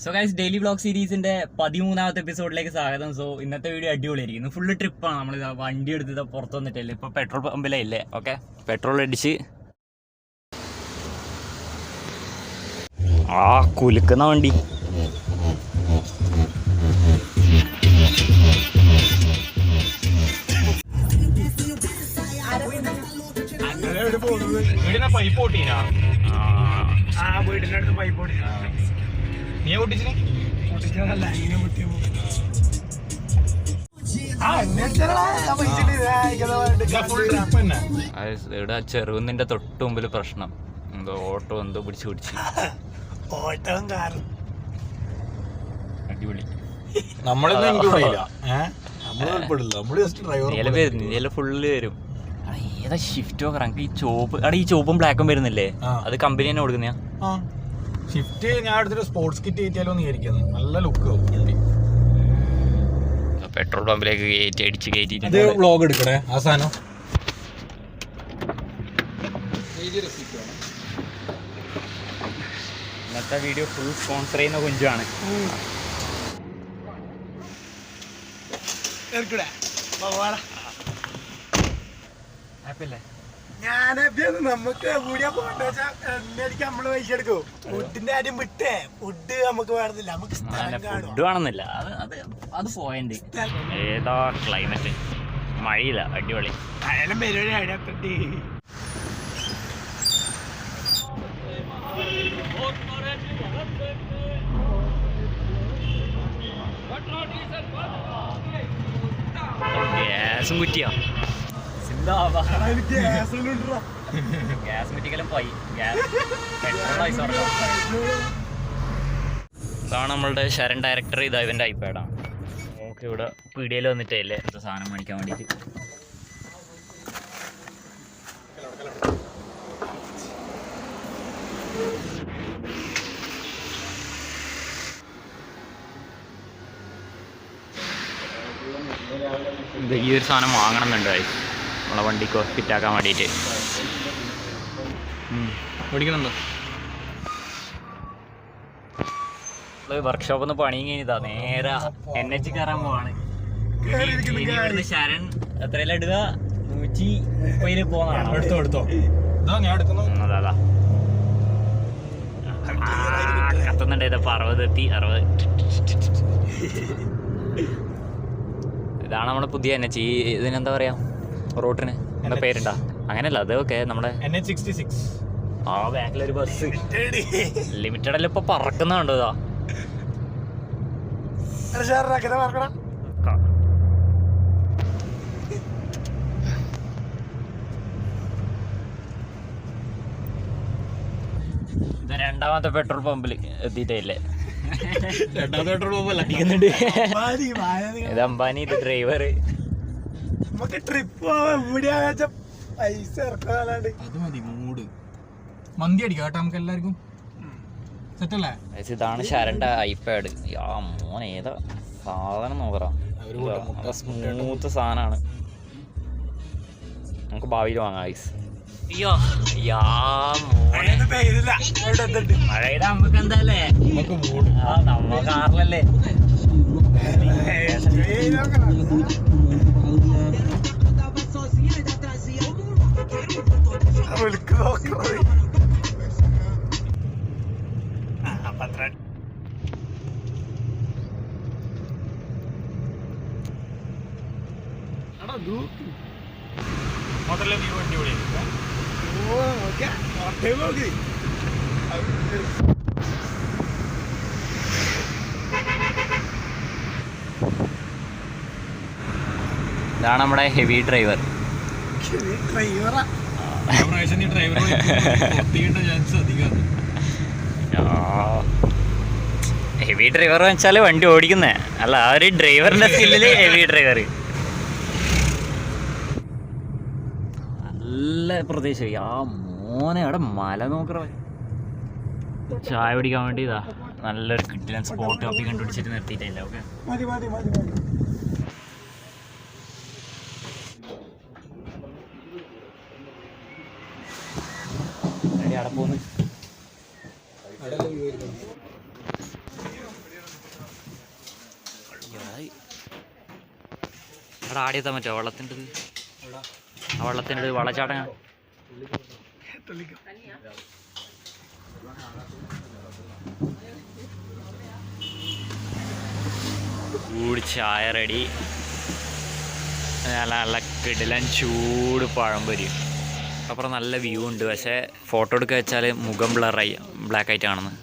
So guys daily vlog സീരീസിന്റെ 13ാമത്തെ എപ്പിസോഡിലേക്ക് സ്വാഗതം. സോ ഇന്നത്തെ വീഡിയോ അടിപൊളിയായിരിക്കും. ഫുള്ള് ട്രിപ്പാണ്. നമ്മൾ വണ്ടി എടുത്തത് പുറത്തു വന്നിട്ടല്ലേ, ഇപ്പൊ പെട്രോൾ പമ്പിലേ ഇല്ലേ. ഓക്കെ, പെട്രോൾ അടിച്ച് കുലുക്കുന്ന വണ്ടി. പൈപ്പ് പൊട്ടീനാ? വീടിന്റെ അടുത്ത് പൈപ്പ് പൊട്ടിനാ? നീ പൊട്ടിച്ചിനെ? പൊട്ടിച്ചതല്ല, ഇങ്ങനെ പൊട്ടിയ ഇവിടെ ചെറുകുന്നിന്റെ തൊട്ട് മുമ്പിൽ പ്രശ്നം. എന്തോ ഓട്ടോ എന്തോ പിടിച്ച് ഓട്ടവും കാറും അടിപൊളി. ഫുള്ള് വരും. ഏതാ ഷിഫ്റ്റ് ഒക്കെ ഈ ചോപ്പ് അവിടെ ഈ ചോപ്പും ബ്ലാക്കും വരുന്നില്ലേ, അത് കമ്പനി തന്നെ കൊടുക്കുന്ന ഷിഫ്റ്റ്. ഞാൻ എടുത്തിട്ട് സ്പോർട്സ് കിറ്റ് കയറ്റിയാലോ എന്ന് വിചാരിക്കുന്നത്. നല്ല ലുക്ക്. പെട്രോൾ പമ്പിലേക്ക് അടിച്ച് കയറ്റിട്ട് വ്ളോഗ് എടുക്കണേ ആ സാധനം. ഇന്നത്തെ വീഡിയോ ഫുൾ സ്പോൺസർ ചെയ്യുന്ന കുഞ്ചാണ്. നമുക്ക് കൂടിയാ പോകണ്ട നമ്മള് പൈസ എടുക്കും. ഫുഡിന്റെ കാര്യം വിട്ടേ, ഫുഡ് നമുക്ക് വേണമെന്നില്ല, നമുക്ക് ഫുഡ് വേണമെന്നില്ല. അത് പോയിന്റ്. ഏതാ ക്ലൈമറ്റ്, മഴയില്ല, അടിപൊളി. അയാലും പരിപാടി. ഗ്യാസും കുറ്റിയാ. ഗ്യാസ് കുറ്റിക്കലും പോയി. ഇതാണ് നമ്മളുടെ ശരൺ ഡയറക്ടർ. ഇതാ ഇവൻ്റെ ഐപാഡാണ്. ഓക്കെ, ഇവിടെ പീടിയയിൽ വന്നിട്ടല്ലേ എന്താ സാധനം മേടിക്കാൻ വേണ്ടിയിട്ട്. ഈ ഒരു സാധനം വാങ്ങണം എന്നുണ്ടായി നമ്മളെ വണ്ടിക്ക് ഫിറ്റാക്കാൻ വേണ്ടിയിട്ട്. മേടിക്കണമെന്തോ വർക്ക്ഷോപ്പിൽ നിന്ന് പണിയും കഴിഞ്ഞതാ നേരെ NH കയറാൻ പോവാണ്. ഇവിടുന്ന് ശരൺ എത്രയെല്ലാം ഇടുക? 130 പോകുന്നതാണ്. അതാ കത്തുന്നുണ്ട്. ഇതപ്പോ 60 എത്തി. 60. ഇതാണ് നമ്മുടെ പുതിയ NH. ഇതിനെന്താ പറയാ, റോട്ടിന് എന്താ പേരുണ്ടാ? അങ്ങനെയല്ല, അത് ഓക്കെ നമ്മുടെ NH66. ആ ബാക്കിലൊരു ബസ് ലിമിറ്റഡ് അല്ല ഇപ്പൊ പറക്കുന്നുണ്ടോ? ഇതാ ഇത് രണ്ടാമത്തെ പെട്രോൾ പമ്പിൽ എത്തിയിട്ടേ. രണ്ടാമത്തെ പെട്രോൾ പമ്പ് അടിക്കുന്നുണ്ട്. ഇത് അംബാനി, ഇത് ഡ്രൈവർ. നമുക്ക് ട്രിപ്പ് പോവാൻ പൈസ ഇറക്കാനാണ്ട് അത് മതി. മൂഡ് മന്തി അടിക്കാം കേട്ടോ നമുക്ക് എല്ലാവർക്കും. സെറ്റല്ലേ? ഇതാണ് ശരണ്ട ഐപാഡ്. മോൻ ഏതാ സാധനം നോക്കാം. സ്മൂത്ത് സാധനമാണ്. നമുക്ക് ഭാവിയിൽ വാങ്ങാം ഐസ്. അയ്യോ മഴയുടെ നമുക്ക് എന്താല്ലേ, നമ്മ കാറിലല്ലേ. മൊത്തം വ്യൂ അടിപൊളി. ഇതാണ് നമ്മുടെ ഹെവി ഡ്രൈവർ. ഹെവി ഡ്രൈവർ വെച്ചാല് വണ്ടി ഓടിക്കുന്നേ അല്ല, ആ ഒരു ഡ്രൈവറിന്റെ സ്കില്ലില് ഹെവി ഡ്രൈവർ. നല്ല പ്രദേശം. മോനെ അവിടെ മല നോക്കറ. ചായ പിടിക്കാൻ വേണ്ടി ഇതാ നല്ലൊരു കിട്ടില്ല സ്പോട്ട് കാപ്പി കണ്ടുപിടിച്ചിട്ട് നിർത്തിയിട്ടില്ല. ഓക്കെ, അവിടെ പോന്ന് അവിടെ ആടിയെത്താൻ പറ്റുമോ വെള്ളത്തിൻ്റെ ആ വെള്ളത്തിൻ്റെ വെള്ളച്ചാട്ടം ചൂട് ചായ റെഡി. നല്ല നല്ല കിടിലൻ ചൂട് പഴംപൊരി. അപ്പുറം നല്ല വ്യൂ ഉണ്ട്. പക്ഷേ ഫോട്ടോ എടുക്കുക വെച്ചാൽ മുഖം ബ്ലറായി ബ്ലാക്ക് ആയിട്ട് കാണുന്നത്.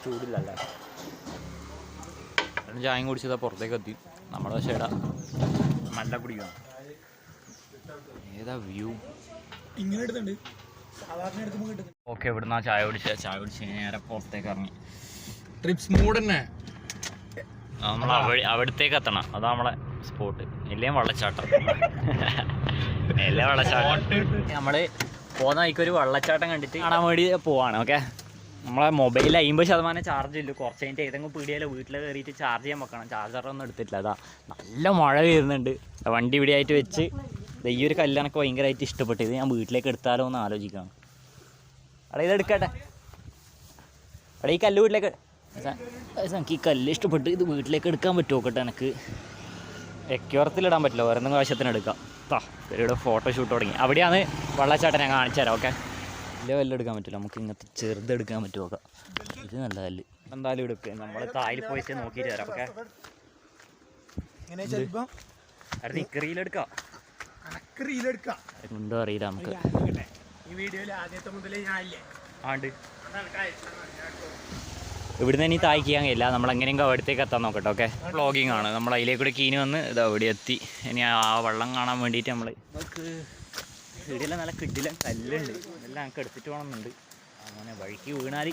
ചൂടില്ലല്ലേ. ചായം കുടിച്ചതാ പുറത്തേക്ക് എത്തി. നമ്മുടെ പക്ഷേ ഇടാ നല്ല പിടിക്കണം. ഏതാ വ്യൂ ഇങ്ങനെ എടുത്തുണ്ട്. ഓക്കെ, ഇവിടുന്ന് ചായ കുടിച്ച് നേരെ പുറത്തേക്ക് ഇറങ്ങി. ട്രിപ്സ് മൂഡ് തന്നെ. നമ്മൾ അവിടത്തേക്ക് എത്തണം. അതാ നമ്മളെ സ്പോട്ട്. എല്ലാം വെള്ളച്ചാട്ടം. എല്ലാം വെള്ളച്ചാട്ടം. നമ്മൾ പോകുന്ന വഴിക്കൊരു വെള്ളച്ചാട്ടം കണ്ടിട്ട് കാണാൻ വേണ്ടി പോവാണ്. ഓക്കെ, നമ്മളെ മൊബൈലിൽ 50% ചാർജ് ഇല്ല. കുറച്ച് കഴിഞ്ഞിട്ട് ഏതെങ്കിലും പീടിയാലോ വീട്ടിൽ കയറിയിട്ട് ചാർജ് ചെയ്യാൻ വെക്കണം. ചാർജറൊന്നും എടുത്തിട്ടില്ല. അതാ നല്ല മഴ വരുന്നുണ്ട്. വണ്ടി ഇവിടെ ആയിട്ട് വെച്ച് ഈ ഒരു കല്ല് എനിക്ക് ഭയങ്കരമായിട്ട് ഇഷ്ടപ്പെട്ടു. ഇത് ഞാൻ വീട്ടിലേക്ക് എടുത്താലോ എന്ന് ആലോചിക്കണം. അവിടെ ഇതെടുക്കട്ടെ. അവിടെ ഈ കല്ല് വീട്ടിലേക്ക് എനിക്ക് ഈ കല്ല് ഇഷ്ടപ്പെട്ട് ഇത് വീട്ടിലേക്ക് എടുക്കാൻ പറ്റുമോ നോക്കട്ടെ. എനിക്ക് എക്യൂറത്തിലിടാൻ പറ്റില്ല. വേറെ എന്തെങ്കിലും ആവശ്യത്തിന് എടുക്കാം. ഇവിടെ ഫോട്ടോഷൂട്ട് തുടങ്ങി. അവിടെയാണ് വെള്ളച്ചാട്ടം. ഞാൻ കാണിച്ചു തരാം. ഓക്കെ, വലിയ കല്ല് എടുക്കാൻ പറ്റില്ല. നമുക്ക് ഇങ്ങനത്തെ ചെറുതെടുക്കാൻ പറ്റുമോ നോക്കാം. ഇത് നല്ല കല്ല്. എന്തായാലും എടുക്കുക. നമ്മൾ തായിൽ പോയിട്ട് നോക്കിയിട്ട് തരാം. ഓക്കെ, അടുത്ത് ഇക്കറിയിലെടുക്കാം. ഉണ്ടോ അറിയില്ല നമുക്ക്. ആണ്ട് ഇവിടുന്ന് ഇനി തായ്ക്കാൻ കഴിയില്ല. നമ്മളെങ്ങനെയെങ്കിലും അവിടത്തേക്ക് എത്താൻ നോക്കട്ടെ. ഓക്കെ, വ്ളോഗിങ് ആണ്. നമ്മൾ അതിലേക്കൂടെ കീനി വന്ന് ഇത് അവിടെ എത്തി. ഇനി ആ വെള്ളം കാണാൻ വേണ്ടിയിട്ട് നമ്മൾ നമുക്ക് ഇവിടെയെല്ലാം നല്ല കിട്ടില്ല കല്ലുണ്ട്. എല്ലാം നമുക്ക് എടുത്തിട്ട് പോകണമെന്നുണ്ട്. അങ്ങനെ വഴിക്ക് വീണാൽ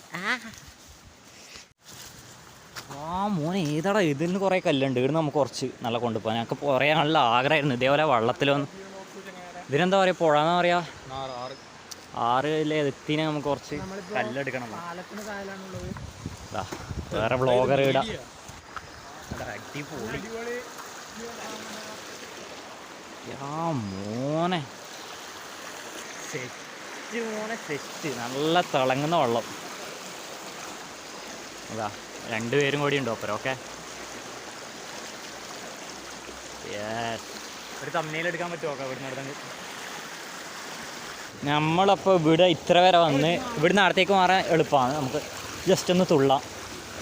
മോനെ ഏതാടാ ഇതിൽ നിന്ന് കുറേ കല്ലുണ്ട്. ഇവിടുന്ന് നമുക്ക് കുറച്ച് നല്ല കൊണ്ടുപോകാൻ ഞങ്ങൾക്ക് കുറേ നല്ല ആഗ്രഹമായിരുന്നു. ഇതേപോലെ വെള്ളത്തിൽ വന്ന് ഇതിനെന്താ പറയുക, പുഴ എന്നാ പറയുക, ആറിലെ എത്തിനെ നമുക്ക് കുറച്ച് കല്ലെടുക്കണം. വേറെ വ്ളോഗർ ഇടാം. അടിപൊളി മോനെ, സെറ്റ് മോനെ സെറ്റ്. നല്ല തിളങ്ങുന്ന വെള്ളം. അതാ രണ്ടുപേരും കൂടി ഉണ്ട് ഒപ്പരം. ഓക്കെ, ഒരു തമ്മനയിലെടുക്കാൻ പറ്റുമോ? ഓക്കെ, ഇവിടുന്ന് എടുത്തെങ്കിൽ നമ്മളപ്പോൾ ഇവിടെ ഇത്ര വരെ വന്ന് ഇവിടുന്ന് അടുത്തേക്ക് മാറാൻ എളുപ്പമാണ്. നമുക്ക് ജസ്റ്റ് ഒന്ന് തുള്ളാം.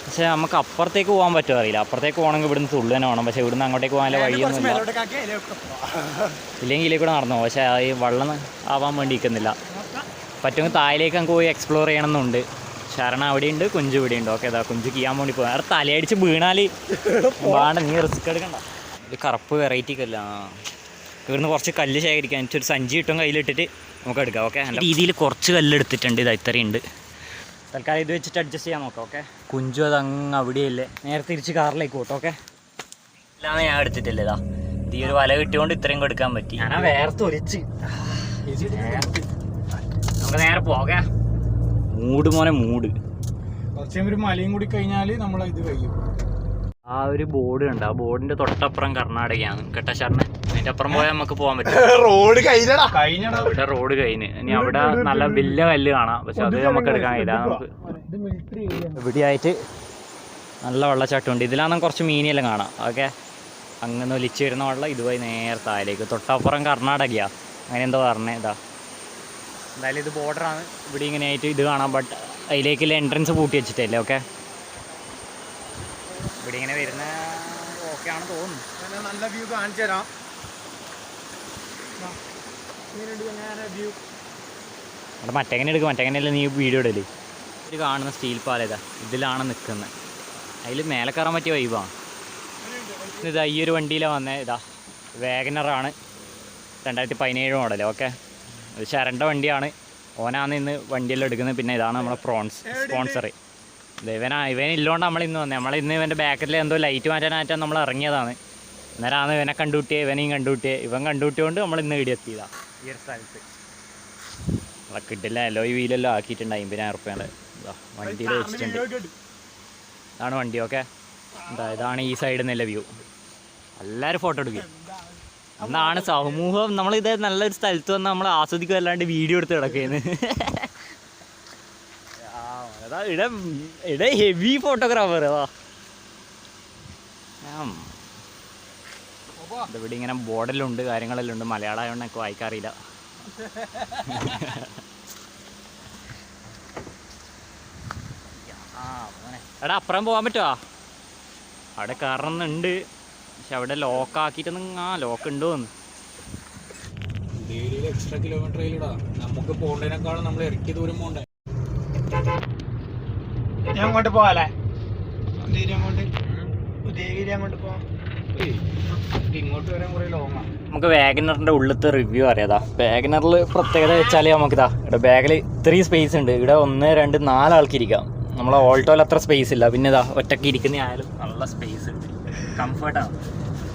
പക്ഷേ നമുക്ക് അപ്പുറത്തേക്ക് പോകാൻ പറ്റുമോ അറിയില്ല. അപ്പുറത്തേക്ക് പോകണമെങ്കിൽ ഇവിടുന്ന് തുള്ളു തന്നെ വേണം. പക്ഷേ ഇവിടുന്ന് അങ്ങോട്ടേക്ക് പോകാനുള്ള വഴിയൊന്നുമില്ല. ഇല്ലെങ്കിൽ ഇതിലേക്ക് കൂടെ നടന്നു പോകും. പക്ഷേ ഈ വെള്ളം ആവാൻ വേണ്ടി നിൽക്കുന്നില്ല. പറ്റുമെങ്കിൽ താഴേക്ക് നമുക്ക് പോയി എക്സ്പ്ലോർ ചെയ്യണമെന്നുണ്ട്. ശരണം അവിടെയുണ്ട്, കുഞ്ചു ഇവിടെയുണ്ട്. ഓക്കെ, ഇതാ കുഞ്ചു ചെയ്യാൻ വേണ്ടി പോകാം. അവിടെ തലയടിച്ച് വീണാൽ വേണ്ട, നീ റിസ്ക് എടുക്കണ്ട. ഇത് കറുപ്പ് വെറൈറ്റി കല്ല. ഇവിടുന്ന് കുറച്ച് കല്ല് ശേഖരിക്കാൻ ഒരു സഞ്ചി കിട്ടും കയ്യിലിട്ടിട്ട് നമുക്ക് എടുക്കാം. ഓക്കെ, നല്ല രീതിയിൽ കുറച്ച് കല്ലെടുത്തിട്ടുണ്ട്. ഇത് ഇത്രയുണ്ട്. തൽക്കാലം ഇത് വെച്ചിട്ട് അഡ്ജസ്റ്റ് ചെയ്യാൻ നോക്കാം. ഓക്കെ, കുഞ്ചു അത് അങ്ങ് അവിടെയല്ലേ. നേരെ തിരിച്ച് കാറിലേക്ക് പോട്ടോ. ഓക്കെ, ഇല്ലാന്ന് ഞാൻ എടുത്തിട്ടില്ല. ഇതാ ഇത് ഈ ഒരു വല കിട്ടിയോണ്ട് ഇത്രയും എടുക്കാൻ പറ്റി. ഞാൻ വേർത്തൊലിച്ച് നമുക്ക് നേരെ പോകാം. മൂട് മോനെ മൂട്. കുറച്ച് ഒരു മലയും കൂടി കഴിഞ്ഞാൽ നമ്മൾ ഇത് കഴിയും. ആ ഒരു ബോർഡ് ഉണ്ട്. ആ ബോർഡിന്റെ തൊട്ടപ്പുറം കർണാടകയാണ് കേട്ടോ ശരണ. അതിന്റെ അപ്പുറം പോയാൽ നമുക്ക് പോകാൻ പറ്റും. റോഡ് ഇവിടെ റോഡ് കഴിഞ്ഞ് ഇനി അവിടെ നല്ല വലിയ കല്ല് കാണാം. പക്ഷെ അത് നമുക്ക് എടുക്കാൻ കഴിയില്ല. നമുക്ക് ഇവിടെയായിട്ട് നല്ല വെള്ളച്ചാട്ടമുണ്ട്. ഇതിലാണെങ്കിൽ കുറച്ച് മീനെല്ലാം കാണാം. ഓക്കെ, അങ്ങനെ ഒലിച്ച് വരുന്ന വെള്ളം ഇതുവഴി നേരെ താഴേക്ക്. തൊട്ടപ്പുറം കർണാടകയാണ്. അങ്ങനെ എന്തോ പറഞ്ഞേ. ഇതാ എന്തായാലും ഇത് ബോർഡറാണ്. ഇവിടെ ഇങ്ങനെ ആയിട്ട് ഇത് കാണാം. ബട്ട് അതിലേക്കുള്ള എൻട്രൻസ് പൂട്ടി വെച്ചിട്ടല്ലേ. ഓക്കെ, ഇവിടെ ഇങ്ങനെ വരുന്ന ഓക്കെ ആണ് തോന്നുന്നു. നല്ല വ്യൂ കാണിച്ചു തരാം. അവിടെ മറ്റെങ്ങനെ എടുക്കും. മറ്റെങ്ങനെയല്ല നീ വീഡിയോ ഇടല്. ഇത് കാണുന്ന സ്റ്റീൽ പാലേതാ ഇതിലാണ് നിൽക്കുന്നത്. അതിൽ മേലെ കയറാൻ പറ്റിയ വൈബാണ്. ഇതാ ഈ ഒരു വണ്ടിയിലാണ് വന്നത്. ഇതാ വാഗനറാണ് 2017 മോഡൽ. ഓക്കെ, ഇത് ശരണ്ട വണ്ടിയാണ്. ഓനാണ് ഇന്ന് വണ്ടിയെല്ലാം എടുക്കുന്നത്. പിന്നെ ഇതാണ് നമ്മളെ സ്പോൺസർ. ഇവൻ ഇല്ലോണ്ട് നമ്മളിന്ന് വന്നത്. നമ്മളിന്ന് ഇവൻ്റെ ബാക്കിൽ എന്തോ ലൈറ്റ് മാറ്റാനായിട്ടാണ് നമ്മൾ ഇറങ്ങിയതാണ്. അന്നേരമാണ് ഇവനെ കണ്ടുകൂട്ടിയത്, ഇവനെയും കണ്ടുകൂട്ടിയത്. ഇവൻ കണ്ടുകൂട്ടിയോണ്ട് നമ്മൾ ഇന്ന് ഇവിടെ എത്തിയതാണ് ഈ ഒരു സ്ഥലത്ത്. നമ്മളെ കിട്ടില്ല അലോയ് വീലെല്ലാം ആക്കിയിട്ടുണ്ട്. 50,000 റുപ്യേൻ്റെ വണ്ടിയിൽ വെച്ചിട്ടുണ്ട്. ഇതാണ് വണ്ടി. ഓക്കെ, ഇതാണ് ഈ സൈഡിൽ നിന്നുള്ള വ്യൂ. എല്ലാവരും ഫോട്ടോ എടുക്കും. എന്നാണ് സമൂഹം. നമ്മളിത് നല്ലൊരു സ്ഥലത്ത് വന്ന് നമ്മൾ ആസ്വദിക്കുക, അല്ലാണ്ട് വീഡിയോ എടുത്ത് കിടക്കുന്നത്. അതാ ഇവിടെ ഹെവി ഫോട്ടോഗ്രാഫർ അതാ. ഇവിടെ ഇങ്ങനെ ബോർഡെല്ലാം ഉണ്ട്, കാര്യങ്ങളെല്ലാം ഉണ്ട്. മലയാളം ആയതുകൊണ്ട് എനിക്ക് വായിക്കാറില്ല. എടാ അപ്പുറം പോകാൻ പറ്റുമോ? അവിടെ കയറുന്നുണ്ട്, പക്ഷെ അവിടെ ലോക്കാക്കിയിട്ടൊന്നും ലോക്ക് ഉണ്ടോ എന്ന്. എക്സ്ട്രാ കിലോമീറ്റർ നമുക്ക് പോകേണ്ടതിനേക്കാളും നമ്മൾ ഇറക്കിയ ദൂരം പോകണ്ടേ. ഞാൻ അങ്ങോട്ട് പോകാല്ലേ? അങ്ങോട്ട് പോവാം. ഇങ്ങോട്ട് വരാൻ കുറെ ലോങ്ങാണ്. നമുക്ക് വാഗനറിന്റെ ഉള്ളിലത്തെ റിവ്യൂ അറിയാതാ. വാഗനറിൽ പ്രത്യേകത വെച്ചാൽ നമുക്കിതാ ഇവിടെ ബാഗിൽ ഇത്രയും സ്പേസ് ഉണ്ട്. ഇവിടെ 1, 2, 4 ആൾക്ക് ഇരിക്കാം. നമ്മളെ ഓൾട്ടോയിൽ അത്ര സ്പേസ് ഇല്ല. പിന്നെ ഇതാ ഒറ്റയ്ക്ക് ഇരിക്കുന്ന ആയാലും നല്ല സ്പേസ് ഉണ്ട്, കംഫർട്ടാണ്.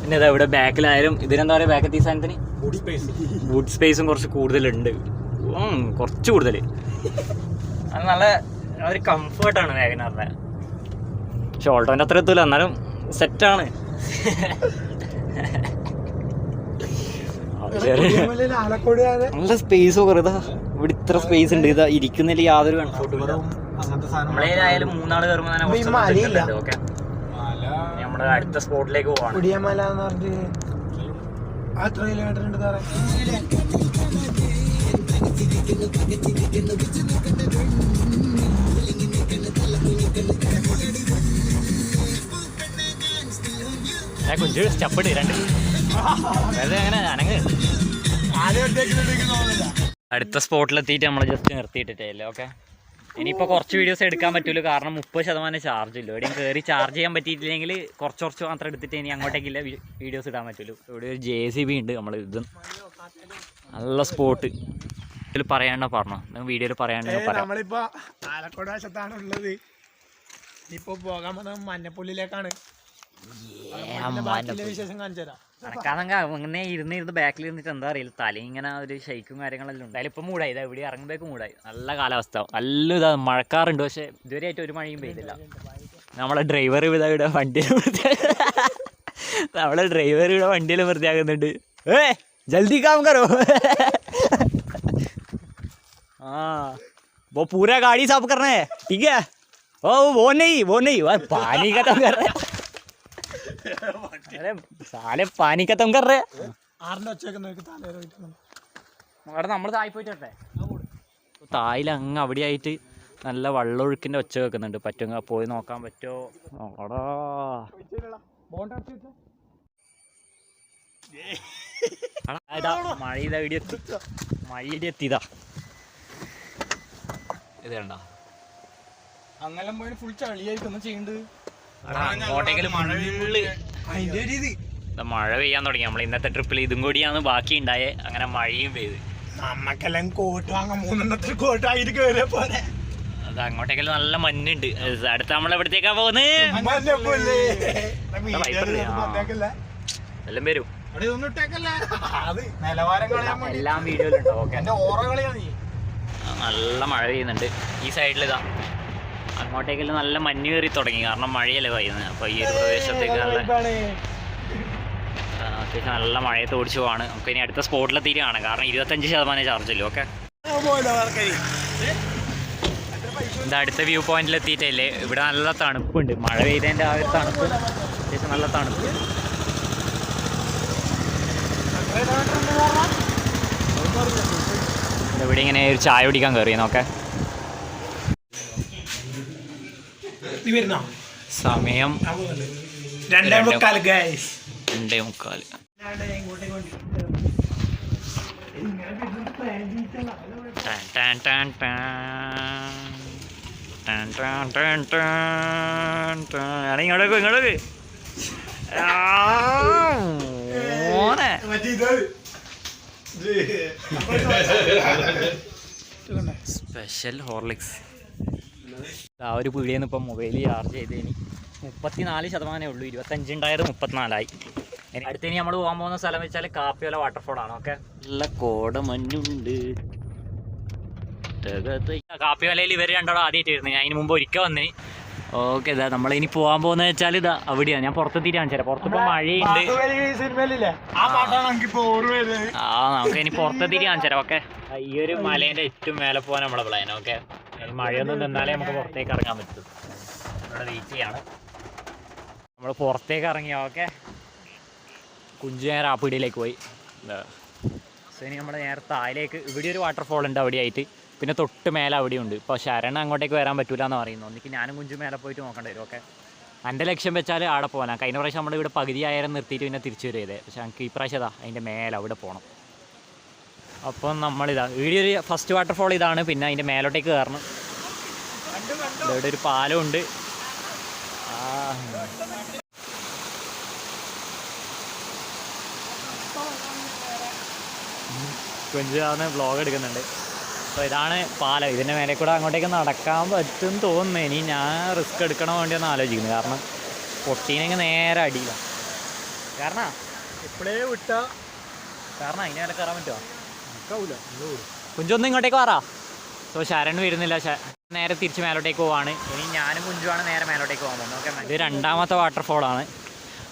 പിന്നെ ഇതാ ഇവിടെ ബാക്കിലായാലും ഇതിനെന്താ പറയുക, ബാക്കത്തെ ഈ സാധനത്തിന് ബൂട്ട് സ്പേസും കുറച്ച് കൂടുതലുണ്ട്, കുറച്ച് കൂടുതൽ. അത് നല്ല ഒരു കംഫർട്ടാണ് വാഗനറിൻ്റെ. പക്ഷെ ഓൾട്ടോൻ്റെ അത്ര എത്തൂല, എന്നാലും സെറ്റാണ്. നല്ല സ്പേസ് കുറേതാ. ഇവിടെ ഇത്ര സ്പേസ് ഉണ്ട്. ഇതാ ഇരിക്കുന്നതിൽ യാതൊരു കംഫർട്ടും ഇല്ല. നമ്മളേലായാലും 3 ആൾ കയറുമ്പോൾ തന്നെ ഓക്കെ. നമ്മുടെ അടുത്ത സ്പോട്ടിലേക്ക് പോവാണ്. കുഞ്ചു സ്റ്റപ്പട് 2 വെറുതെ അങ്ങനെ അനങ്ങ്. അടുത്ത സ്പോട്ടിലെത്തിയിട്ട് നമ്മൾ ജസ്റ്റ് നിർത്തിയിട്ടില്ലേ. ഓക്കെ, ഇനിയിപ്പോൾ കുറച്ച് വീഡിയോസ് എടുക്കാൻ പറ്റുള്ളൂ, കാരണം 30% ചാർജ് ഇല്ല. എവിടെയും കയറി ചാർജ് ചെയ്യാൻ പറ്റിയിട്ടില്ലെങ്കിൽ കുറച്ച് മാത്രം എടുത്തിട്ട് ഇനി അങ്ങോട്ടേക്കില്ല വീഡിയോസ് ഇടാൻ പറ്റുള്ളൂ. ഇവിടെ ഒരു JCB ഉണ്ട്. നമ്മൾ ഇത് നല്ല സ്പോട്ട് ഇതിൽ പറയാണ്ടോ പറഞ്ഞോ, വീഡിയോയിൽ പറയാണ്ടോ പറയാം. നമ്മളിപ്പോൾ ആലക്കോട് വശത്താണ് ഉള്ളത്. ഇപ്പോൾ പോകാൻ വന്നത് മഞ്ഞപ്പുള്ളിലേക്കാണ്. വിശേഷം കാണിച്ചു തരാം. കണക്കാണെങ്കിൽ അങ്ങനെ ഇരുന്ന് ബാക്കിൽ ഇരുന്നിട്ട് എന്താ അറിയില്ല, തല ഇങ്ങനെ ഒരു ഷെയ്ക്കും കാര്യങ്ങളെല്ലാം ഉണ്ട്. അതിലിപ്പോൾ മൂടായി, ഇതാ ഇവിടെ ഇറങ്ങുമ്പോഴേക്കും മൂടായി. നല്ല കാലാവസ്ഥ, നല്ല ഇതാ മഴക്കാറുണ്ട്, പക്ഷെ ഇതുവരെയായിട്ട് ഒരു മഴയും പെയ്തില്ല. നമ്മളെ ഡ്രൈവർ ഇവിടെ വണ്ടിയിൽ വൃത്തിയാക്കുന്നുണ്ട്. ജൽദി കാം കറോ. वो पूरा गाड़ी साफ करना है, ठीक है? वो नहीं पानी खत्म कर रहे. अरे साले पानी खत्म कर रहे. അവിടെ നമ്മൾ താഴെ പോയിട്ടെ, തായിൽ അങ്ങ് അവിടെ ആയിട്ട് നല്ല വെള്ളമൊഴുക്കിൻ്റെ ഒച്ച കേൾക്കുന്നുണ്ട്. പറ്റുക പോയി നോക്കാൻ പറ്റുമോ? നോക്കടാ, മഴ ഇതാ ഇവിടെ എത്തി, മഴയുടെ എത്തിയതാ. ഇത് കണ്ട അങ്ങനെ പോയി ഫുൾ ചളിയായിരിക്കും ചെയ്യേണ്ടത്. അങ്ങോട്ടേക്കും മഴ പെയ്യാൻ തുടങ്ങി. നമ്മൾ ഇന്നത്തെ ട്രിപ്പിൽ ഇതും കൂടിയാണ് ബാക്കി ഉണ്ടായേ. അങ്ങനെ മഴയും പെയ്ത് നമ്മക്കെല്ലാം കോട്ട് വാങ്ങാൻ 3 കോട്ട് ആയിരിക്കും പോലെ. അത് അങ്ങോട്ടേക്കെല്ലാം നല്ല മഞ്ഞുണ്ട്. അടുത്ത നമ്മൾ എവിടത്തേക്കാ പോകുന്നത്? എല്ലാം വരും, എല്ലാം വീഡിയോയിലുണ്ടോ? ഓക്കെ, നല്ല മഴ പെയ്യുന്നുണ്ട് ഈ സൈഡിൽ. ഇതാ അങ്ങോട്ടേക്കെല്ലാം നല്ല മഞ്ഞ് കയറി തുടങ്ങി, കാരണം മഴയല്ലേ പെയ്യുന്നത്. അപ്പോൾ ഈ ഒരു പ്രദേശത്തേക്ക് അത്യാവശ്യം നല്ല മഴയത്ത് ഓടിച്ചു പോവാണ്. നമുക്ക് ഇനി അടുത്ത സ്പോട്ടിലെത്തിയിട്ട് കാണാം, കാരണം 25% ചാർജല്ലോ. ഓക്കെ, ഇത് അടുത്ത വ്യൂ പോയിന്റിലെത്തിയിട്ടല്ലേ. ഇവിടെ നല്ല തണുപ്പുണ്ട്, മഴ പെയ്തതിൻ്റെ ആ ഒരു തണുപ്പ്, അത്യാവശ്യം നല്ല തണുപ്പ്. ഇവിടെ ഇങ്ങനെ ഒരു ചായ കുടിക്കാൻ കയറി നോക്കെ. സമയം 2:45. ഇങ്ങോട്ടേക്ക് ഇങ്ങോട്ടേക്ക് സ്പെഷ്യൽ ഹോർലിക്സ്. ആ ഒരു പീടിയെന്ന് ഇപ്പം മൊബൈൽ ചാർജ് ചെയ്ത് ഇനി 34% ഉള്ളൂ. 25 ഉണ്ടായത് 34 ഇനി അടുത്ത് ഇനി നമ്മൾ പോകാൻ പോകുന്ന സ്ഥലം വെച്ചാൽ കാപ്പിയോല വാട്ടർഫോളാണ്. ഓക്കെ, നല്ല കോടമഞ്ഞുണ്ട്. കാപ്പിയോലയിൽ ഇവർ രണ്ടോളം ആദ്യമായിട്ടായിരുന്നു, ഞാൻ ഇതിന് മുമ്പ് ഒരിക്കൽ വന്നേ. ഓക്കെ, ഇതാ നമ്മളിനി പോകാൻ പോകുന്നത് വെച്ചാൽ ഇതാ അവിടെയാണ്. ഞാൻ പുറത്തെത്തിയിട്ട് കാണിച്ചു. പുറത്തിപ്പോൾ മഴയുണ്ട്. നമുക്ക് ഇനി പുറത്തെത്തിയിട്ട് കാണിച്ചു തരാം. ഓക്കെ, ഈ ഒരു മലേൻ്റെ ഏറ്റവും മേലെ പോകാൻ നമ്മളെ പ്ലാൻ. ഓക്കെ, മഴയൊന്നും നിന്നാലേ നമുക്ക് പുറത്തേക്ക് ഇറങ്ങാൻ പറ്റും. ഇവിടെ വെയിറ്റ് ചെയ്യാണ്. നമ്മൾ പുറത്തേക്ക് ഇറങ്ങി. ഓക്കെ, കുഞ്ചു നേരെ ആ പീടിയിലേക്ക് പോയി. സോ ഇനി നമ്മൾ നേരെ താഴേക്ക്. ഇവിടെ ഒരു വാട്ടർഫോൾ ഉണ്ട് അവിടെയായിട്ട്, പിന്നെ തൊട്ട് മേലെ അവിടെയുണ്ട്. ഇപ്പോൾ ശരണ അങ്ങോട്ടേക്ക് വരാൻ പറ്റില്ല എന്ന് പറയുന്നു. ഒന്നിക്ക് ഞാനും കുഞ്ചു മേലെ പോയിട്ട് നോക്കേണ്ടി വരും. ഓക്കെ, എൻ്റെ ലക്ഷ്യം വെച്ചാൽ അവിടെ പോകാനാണ്. കഴിഞ്ഞ പ്രാവശ്യം നമ്മുടെ ഇവിടെ പകുതിയായിരം നിർത്തിയിട്ട് പിന്നെ തിരിച്ചു വരുന്നത്. പക്ഷേ ഞങ്ങൾക്ക് ഈ പ്രാവശ്യം ഇതാ അതിൻ്റെ മേലെ അവിടെ പോകണം. അപ്പം നമ്മളിതാ ഇവിടെ ഒരു ഫസ്റ്റ് വാട്ടർഫോൾ ഇതാണ്. പിന്നെ അതിൻ്റെ മേലോട്ടേക്ക് കയറണം. ഇവിടെ ഒരു പാലമുണ്ട്. കുഞ്ചാന്ന് വ്ളോഗ് എടുക്കുന്നുണ്ട്. അപ്പോൾ ഇതാണ് പാലം. ഇതിൻ്റെ മേലെ കൂടെ അങ്ങോട്ടേക്ക് നടക്കാൻ പറ്റുമെന്ന് തോന്നുന്നു. ഇനി ഞാൻ റിസ്ക് എടുക്കണ വേണ്ടിയൊന്ന് ആലോചിക്കുന്നത്. കാരണം പൊട്ടീനെങ്കിൽ നേരെ അടിയില്ല. കാരണം എപ്പോഴേ വിട്ട കാരണം അതിന് മേലെ കയറാൻ പറ്റുമോ? നമുക്കാവൂല. കുഞ്ചൊന്നും ഇങ്ങോട്ടേക്ക് വരാ. സോ ശരൺ വരുന്നില്ല. നേരെ തിരിച്ച് മേലോട്ടേക്ക് പോവാണ്. ഇനി ഞാനും കുഞ്ചുവാണ് നേരെ മേലോട്ടേക്ക് പോകാൻ പോകുന്നത്. ഓക്കെ, ഇത് രണ്ടാമത്തെ വാട്ടർഫോളാണ്.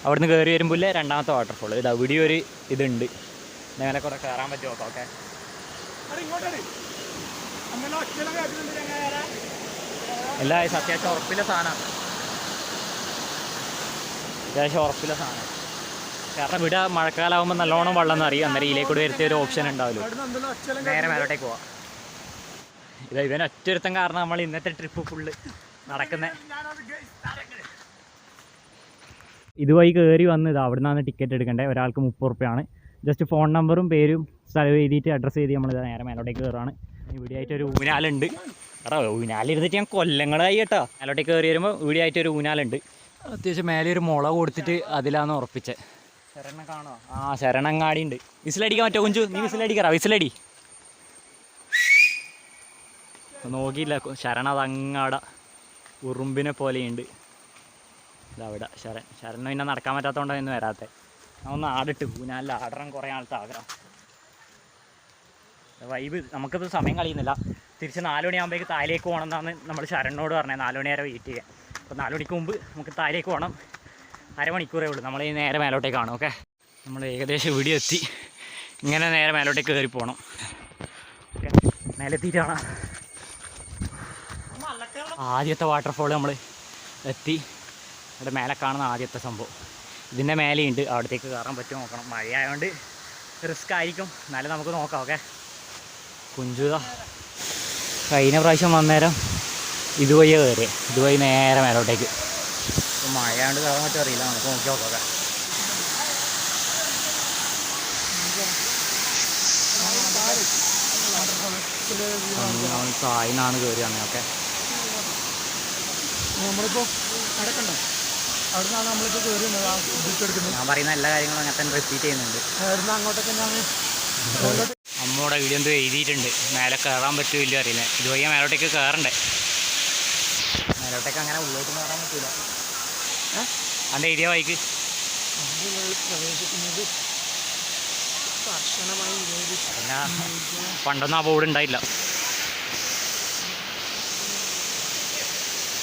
അവിടുന്ന് കയറി വരുമ്പോൾ രണ്ടാമത്തെ വാട്ടർഫോൾ. ഇത് അവിടെ ഒരു ഇതുണ്ട്. മേലെ കൂടെ കയറാൻ പറ്റുമോ? ഓക്കെ, എല്ലാ അത്യാവശ്യം ഉറപ്പില്ല സാധനമാണ്. അത്യാവശ്യം ഉറപ്പില്ല സാധനം. കാരണം ഇവിടെ മഴക്കാലമാകുമ്പോൾ നല്ലോണം വെള്ളം എന്നറിയും. അന്നേരം ഇതിലേക്കൂടെ വരുത്തിയ ഒരു ഓപ്ഷൻ ഉണ്ടാവില്ല. നേരെ മേലോട്ടേക്ക് പോവാം. ഇവൻ ഒറ്റൊരുത്തം കാരണം നമ്മൾ ഇന്നത്തെ ട്രിപ്പ് ഫുള്ള് നടക്കുന്നത്. ഇതുവഴി കയറി വന്നത് അവിടെ നിന്നാണ് ടിക്കറ്റ് എടുക്കേണ്ടത്. ഒരാൾക്ക് 30 റുപ്യാണ്. ജസ്റ്റ് ഫോൺ നമ്പറും പേരും സ്ഥലം എഴുതിയിട്ട് അഡ്രസ്സ് ചെയ്ത് നമ്മൾ നേരെ മേലോട്ടേക്ക് കയറാണ്. ഇവിടെ ആയിട്ടൊരു ഊനാലുണ്ട്. കാരണം ഊനാലിരുന്നിട്ട് ഞാൻ കൊല്ലങ്ങളായി കേട്ടോ. മേലോട്ടേക്ക് കയറി വരുമ്പോൾ ഇവിടെ ആയിട്ടൊരു ഊനാലുണ്ട്. അത്യാവശ്യം മേലെ ഒരു മുള കൊടുത്തിട്ട് അതിലാന്ന് ഉറപ്പിച്ചത്. ശരണം കാണോ? ആ, ശരണങ്ങാടി ഉണ്ട്. വിസിലടിക്കാൻ പറ്റുമോ കുഞ്ചു? നീ വിസിലടിക്കറാ? വിസിലടി. നോക്കിയില്ല. ശരണ അതങ്ങാട ഉറുമ്പിനെ പോലെയുണ്ട്. ഇതവിടെ ശരണം പിന്നെ നടക്കാൻ പറ്റാത്തതുകൊണ്ടാണ് വരാത്തത്. ഒന്ന് ആടിട്ട് ഊനാലിൽ ആടണം കുറേ ആളത്തെ ആഗ്രഹം. വൈബ്. നമുക്കിത് സമയം കളിയുന്നില്ല. തിരിച്ച് 4 മണിയാകുമ്പോഴേക്ക് താഴേക്ക് പോകണം എന്നാണ് നമ്മൾ ശരണിനോട് പറഞ്ഞത്. 4 മണി വരെ വെയിറ്റ് ചെയ്യാം. അപ്പോൾ 4 മണിക്ക് മുമ്പ് നമുക്ക് താഴേക്ക് പോകണം. അരമണിക്കൂറേ ഉള്ളൂ. നമ്മൾ ഈ നേരെ മേലോട്ടേക്കാണ്. ഓക്കെ, നമ്മൾ ഏകദേശം ഇവിടെ എത്തി. ഇങ്ങനെ നേരെ മേലോട്ടേക്ക് കയറി പോകണം. ഓക്കെ, മേലെത്തിയിട്ടാണ് ആദ്യത്തെ വാട്ടർഫോൾ നമ്മൾ എത്തി. ഇവിടെ മേലെ കാണുന്ന ആദ്യത്തെ സംഭവം. ഇതിൻ്റെ മേലെയുണ്ട്. അവിടത്തേക്ക് കയറാൻ പറ്റുമോ നോക്കണം. മഴയായതുകൊണ്ട് റിസ്ക് ആയിരിക്കും. എന്നാലും നമുക്ക് നോക്കാം. ഓക്കെ, കുഞ്ചുത കഴിഞ്ഞ പ്രാവശ്യം വന്നേരം ഇതുവഴിയേ കയറി. ഇതുവഴി നേരെ മേലോട്ടേക്ക്. മഴയാണ്ട് കയറാൻ പറ്റുമോ അറിയില്ല. നമുക്ക് നോക്കി നോക്കാം. തായിന്നാണ് കയറി വന്നത്. ഓക്കെ, നമ്മളിപ്പോൾ അടക്കണ്ടോ? അവിടെ നിന്നാണ് നമ്മളിപ്പോൾ കയറി എടുക്കുന്നത്. ഞാൻ പറയുന്ന എല്ലാ കാര്യങ്ങളും അങ്ങനെ തന്നെ റിപ്പീറ്റ് ചെയ്യുന്നുണ്ട്. അവിടുന്ന് അങ്ങോട്ടൊക്കെ അമ്മയുടെ വീഡിയോ എന്തോ എഴുതിയിട്ടുണ്ട്. മേലെ കയറാൻ പറ്റുമില്ല അറിയില്ല. ഇതുവഴി മേലോട്ടേക്ക് കയറണ്ടേ. മേലോട്ടേക്ക് അങ്ങനെ ഉള്ളോട്ട് കയറാൻ പറ്റില്ല. അതിൻ്റെ എഴുതിയ വഴിക്ക് പ്രവേശിക്കുന്നത് കർശനമായി പിന്നെ പണ്ടൊന്നും ആ ബോർഡ് ഉണ്ടായില്ല.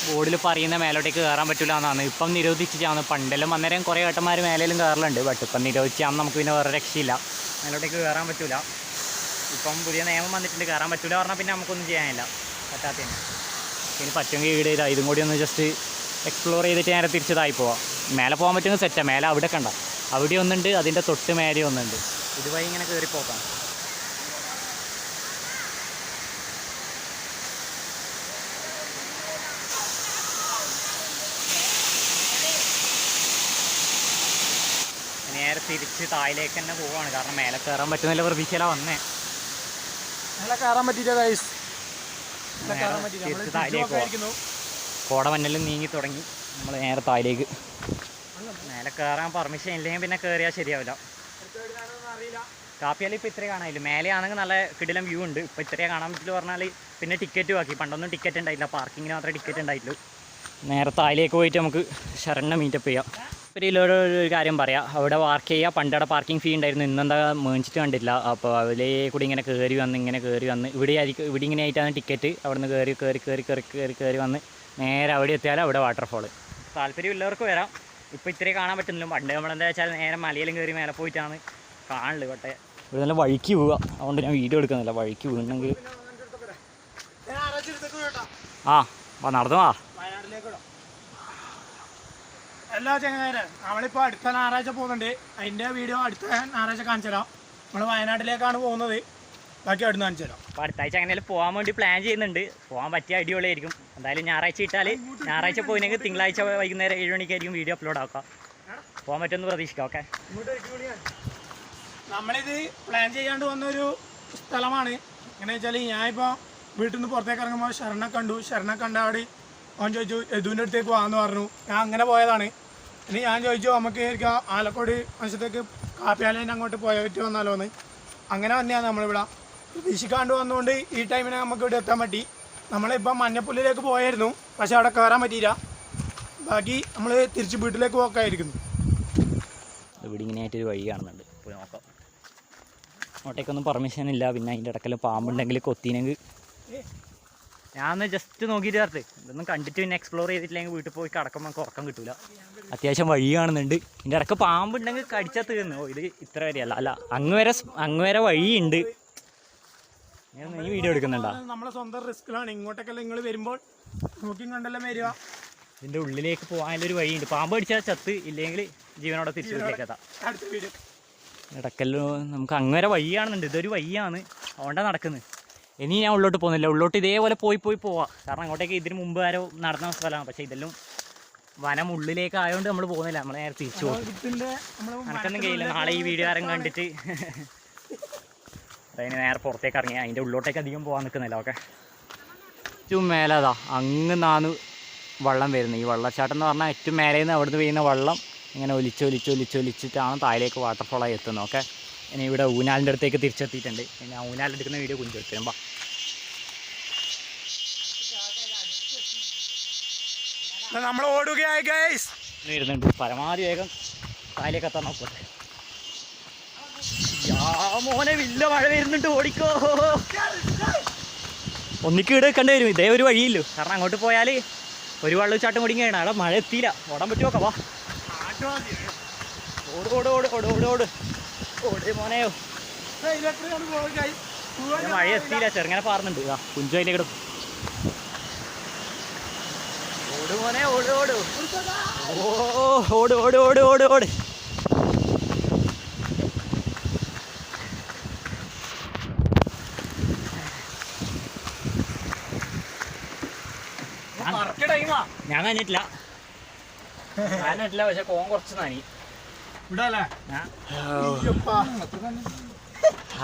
ബോർഡിൽ പറയുന്ന മേലോട്ടേക്ക് കയറാൻ പറ്റില്ല എന്നാണ്. ഇപ്പം നിരോധിച്ചാണ്. പണ്ടെല്ലാം അന്നേരം കുറേ ഏട്ടന്മാർ മേലേലും കയറലുണ്ട്. ബട്ട് ഇപ്പം നിരോധിച്ചാന്ന് നമുക്ക് പിന്നെ വേറെ രക്ഷയില്ല. മേലോട്ടേക്ക് കയറാൻ പറ്റില്ല. ഇപ്പം പുതിയ നിയമം വന്നിട്ടുണ്ട്. കയറാൻ പറ്റില്ല പറഞ്ഞാൽ പിന്നെ നമുക്കൊന്നും ചെയ്യാനില്ല. പറ്റാത്തതന്നെ. ഇനി പറ്റുമെങ്കിൽ ഇവിടെ ഇതും കൂടി ഒന്ന് ജസ്റ്റ് എക്സ്പ്ലോർ ചെയ്തിട്ട് നേരെ തിരിച്ചതായി പോവാം. മേലെ പോകാൻ പറ്റുമെങ്കിൽ സെറ്റാണ്. മേലെ അവിടെ കണ്ട അവിടെ ഒന്നുണ്ട്. അതിൻ്റെ തൊട്ട് മേലെ ഒന്നുണ്ട്. ഇതുവഴി ഇങ്ങനെ കയറി പോകാം. നേരെ തിരിച്ച് താഴേക്ക് തന്നെ പോവുകയാണ്. കാരണം മേലെ കയറാൻ പറ്റുന്നില്ല. പ്രതീക്ഷയിലാണ് വന്നേ. മേലെ കയറാൻ പറ്റിയില്ല ഗൈസ്. തിരിച്ച് താഴേക്ക് പോകാം. കോട മഞ്ഞെല്ലാം നീങ്ങി തുടങ്ങി. നമ്മൾ നേരെ താഴേക്ക്. മേലെ കയറാൻ പെർമിഷൻ ഇല്ലെങ്കിൽ പിന്നെ കയറിയാൽ ശരിയാവില്ല. കാപ്പിയാൽ ഇപ്പോൾ ഇത്രയും കാണാനില്ല. മേലെയാണെങ്കിൽ നല്ല കിടിലം വ്യൂ ഉണ്ട്. ഇപ്പോൾ ഇത്രയും കാണാൻ പറ്റില്ല പറഞ്ഞാൽ പിന്നെ ടിക്കറ്റ് ആക്കി. പണ്ടൊന്നും ടിക്കറ്റ് ഉണ്ടായില്ല. പാർക്കിങ്ങിന് മാത്രമേ ടിക്കറ്റ് ഉണ്ടായിട്ടുള്ളൂ. നേരെ താഴേക്ക് പോയിട്ട് നമുക്ക് ശരണ മീറ്റപ്പ് ചെയ്യാം. ഒരു കാര്യം പറയാം. അവിടെ പാർക്ക് ചെയ്യുക. പണ്ടവിടെ പാർക്കിംഗ് ഫീ ഉണ്ടായിരുന്നു. ഇന്നെന്താ മേടിച്ചിട്ട് കണ്ടില്ല. അപ്പോൾ അതിലേ കൂടി ഇങ്ങനെ കയറി വന്ന് ഇവിടെ ആയിരിക്കും. ഇവിടെ ഇങ്ങനെ ആയിട്ടാണ് ടിക്കറ്റ്. അവിടെ നിന്ന് കയറി വന്ന് നേരെ അവിടെ എത്തിയാൽ അവിടെ വാട്ടർഫോൾ. താല്പര്യമുള്ളവർക്ക് വരാം. ഇപ്പോൾ ഇത്രയും കാണാൻ പറ്റുന്നില്ല. പണ്ട് നമ്മളെന്താ വെച്ചാൽ നേരെ മലയിലും കയറി മേലെ പോയിട്ടാണ് കാണല്. പക്ഷേ ഇവിടെ നല്ല വഴിക്ക് പോവുക. അതുകൊണ്ട് ഞാൻ വീഡിയോ എടുക്കുന്നില്ല. വഴിക്ക് വീണെങ്കിൽ ആ നടന്നു വാ. വയനാട്ടിലേക്കോ എല്ലാ ചങ്ങായിരെ നമ്മളിപ്പോൾ അടുത്ത ഞായറാഴ്ച പോകുന്നുണ്ട്. അതിൻ്റെ വീഡിയോ അടുത്ത ഞായറാഴ്ച കാണിച്ചു തരാം. നമ്മൾ വയനാട്ടിലേക്കാണ് പോകുന്നത്. ബാക്കി അടുത്ത് കാണിച്ചു തരാം. അപ്പോൾ അടുത്ത ആഴ്ച അങ്ങനെ പോകാൻ വേണ്ടി പ്ലാൻ ചെയ്യുന്നുണ്ട്. പോകാൻ പറ്റിയ അടിപൊളിയായിരിക്കും. എന്തായാലും ഞായറാഴ്ച ഇട്ടാൽ ഞായറാഴ്ച പോയില്ലെങ്കിൽ തിങ്കളാഴ്ച വൈകുന്നേരം 7 മണിക്കായിരിക്കും വീഡിയോ അപ്ലോഡ് ആക്കാം. പോകാൻ പറ്റുമെന്ന് പ്രതീക്ഷിക്കാം. ഓക്കെ, നമ്മളിത് പ്ലാൻ ചെയ്യാണ്ട് വന്നൊരു സ്ഥലമാണ്. എങ്ങനെ വെച്ചാൽ ഞാനിപ്പോൾ വീട്ടിൽ നിന്ന് പുറത്തേക്ക് ഇറങ്ങുമ്പോൾ ശരണ കണ്ടാടി അവൻ ചോദിച്ചു യദുവിൻ്റെ അടുത്തേക്ക് പോകാമെന്ന് പറഞ്ഞു. ഞാൻ അങ്ങനെ പോയതാണ്. ഇനി ഞാൻ ചോദിച്ചു നമുക്ക് ആലക്കോട് വശത്തേക്ക് കാപ്പിയാലേൻ്റെ അങ്ങോട്ട് പോയ പറ്റി വന്നാലോ എന്ന്. അങ്ങനെ തന്നെയാണ് നമ്മളിവിടെ പ്രതീക്ഷിക്കാണ്ട് വന്നുകൊണ്ട് ഈ ടൈമിന് നമുക്ക് ഇവിടെ എത്താൻ പറ്റി. നമ്മളിപ്പം മഞ്ഞപ്പുല്ലിലേക്ക് പോയായിരുന്നു, പക്ഷെ അവിടെ കയറാൻ പറ്റിയില്ല. ബാക്കി നമ്മൾ തിരിച്ച് വീട്ടിലേക്ക് പോക്കായിരിക്കുന്നു. ഇവിടെ ഇങ്ങനെയായിട്ടൊരു വഴി കാണുന്നുണ്ട്, പോയി നോക്കാം. അങ്ങോട്ടേക്കൊന്നും പെർമിഷൻ ഇല്ല. പിന്നെ അതിൻ്റെ ഇടയ്ക്കെല്ലാം പാമ്പുണ്ടെങ്കിൽ കൊത്തിനെങ്കിൽ ഞാൻ ജസ്റ്റ് നോക്കിയിട്ട് ചേർത്ത് ഇതൊന്നും കണ്ടിട്ട് പിന്നെ എക്സ്പ്ലോർ ചെയ്തിട്ടില്ലെങ്കിൽ വീട്ടിൽ പോയി കിടക്കുമ്പോൾ നമുക്ക് ഉറക്കം കിട്ടില്ല. അത്യാവശ്യം വഴി കാണുന്നുണ്ട്. ഇതിൻ്റെ ഇടയ്ക്ക് പാമ്പുണ്ടെങ്കിൽ കടിച്ചാൽ തീർന്നു. ഇത് ഇത്ര വരെയല്ല, അല്ല അങ്ങ് വരെ വഴിയുണ്ട്. നീ വീഡിയോ എടുക്കുന്നുണ്ടോ? നമ്മളെ സ്വന്തം റിസ്കിലാണ്. ഇങ്ങോട്ടൊക്കെ നിങ്ങൾ വരുമ്പോൾ നോക്കിയും കണ്ടെല്ലാം വരിക. ഇതിൻ്റെ ഉള്ളിലേക്ക് പോകാനൊരു വഴിയുണ്ട്. പാമ്പ് കടിച്ചാൽ ചത്ത്, ഇല്ലെങ്കിൽ ജീവനോടെ തിരിച്ചു വീട്ടിലേക്ക് എത്താം. ഇടയ്ക്കെല്ലാം നമുക്ക് അങ്ങ് വരെ വഴി കാണുന്നുണ്ട്. ഇതൊരു വഴിയാണ്, അതുകൊണ്ടാണ് നടക്കുന്നത്. ഇനി ഞാൻ ഉള്ളോട്ട് പോകുന്നില്ല. ഉള്ളോട്ട് ഇതേപോലെ പോവാം. കാരണം അങ്ങോട്ടേക്ക് ഇതിന് മുമ്പ് ആരോ നടന്ന സ്ഥലമാണ്. പക്ഷേ ഇതെല്ലാം വനം ഉള്ളിലേക്ക് ആയതുകൊണ്ട് നമ്മൾ പോകുന്നില്ല. നമ്മൾ നേരെ തിരിച്ചു പോകും. എനിക്കൊന്നും കഴിയില്ല. നാളെ ഈ വീഡിയോ ആരും കണ്ടിട്ട് അതിന് നേരെ പുറത്തേക്ക് ഇറങ്ങി അതിൻ്റെ ഉള്ളോട്ടേക്ക് അധികം പോകാൻ നിൽക്കുന്നില്ല. ഓക്കെ, ഏറ്റവും മേലെ അതാ അങ്ങ് നാന്ന് വെള്ളം വരുന്നത്. ഈ വെള്ളച്ചാട്ടം എന്ന് പറഞ്ഞാൽ ഏറ്റവും മേലെ നിന്ന് അവിടുന്ന് വീഴുന്ന വെള്ളം ഇങ്ങനെ ഒലിച്ചിട്ടാണ് താഴേക്ക് വാട്ടർഫോളായി എത്തുന്നത്. ഓക്കെ, ഇനി ഇവിടെ ഊനാലിൻ്റെ അടുത്തേക്ക് തിരിച്ചെത്തിയിട്ടുണ്ട്. ഇനി ആ ഊനാലെടുക്കുന്ന വീഡിയോ കുഞ്ചു എടുത്തിരുമ്പോൾ നമ്മൾ ഓടുകയായി ഗൈസ്. വരുന്നുണ്ട്. പരമാവധി വേഗം താഴേക്ക് എത്താൻ നോക്കട്ടെ. മോനെ വില്ല മഴ വരുന്നുണ്ട്, ഓടിക്കോ. ഒന്നിക്ക് ഇവിടെ കണ്ടു വരും. ഇതേ ഒരു വഴിയില്ലോ. കാരണം അങ്ങോട്ട് പോയാൽ ഒരു വെള്ളച്ചാട്ടം കുടുങ്ങിയാണ്. അവിടെ മഴ എത്തിയില്ല. ഓടാൻ പറ്റുമോ? വാ, ഓട് മോനെയോ. മഴ എത്തിയില്ല, ചെറുങ്ങനെ പാറുന്നുണ്ട്. ആ കുഞ്ചു അതിലേക്ക് ഇടും. ഓട് മോനെ, ഓട്. ഞാൻ നനഞ്ഞിട്ടില്ല. പക്ഷെ കോൺ കുറച്ച് നനി.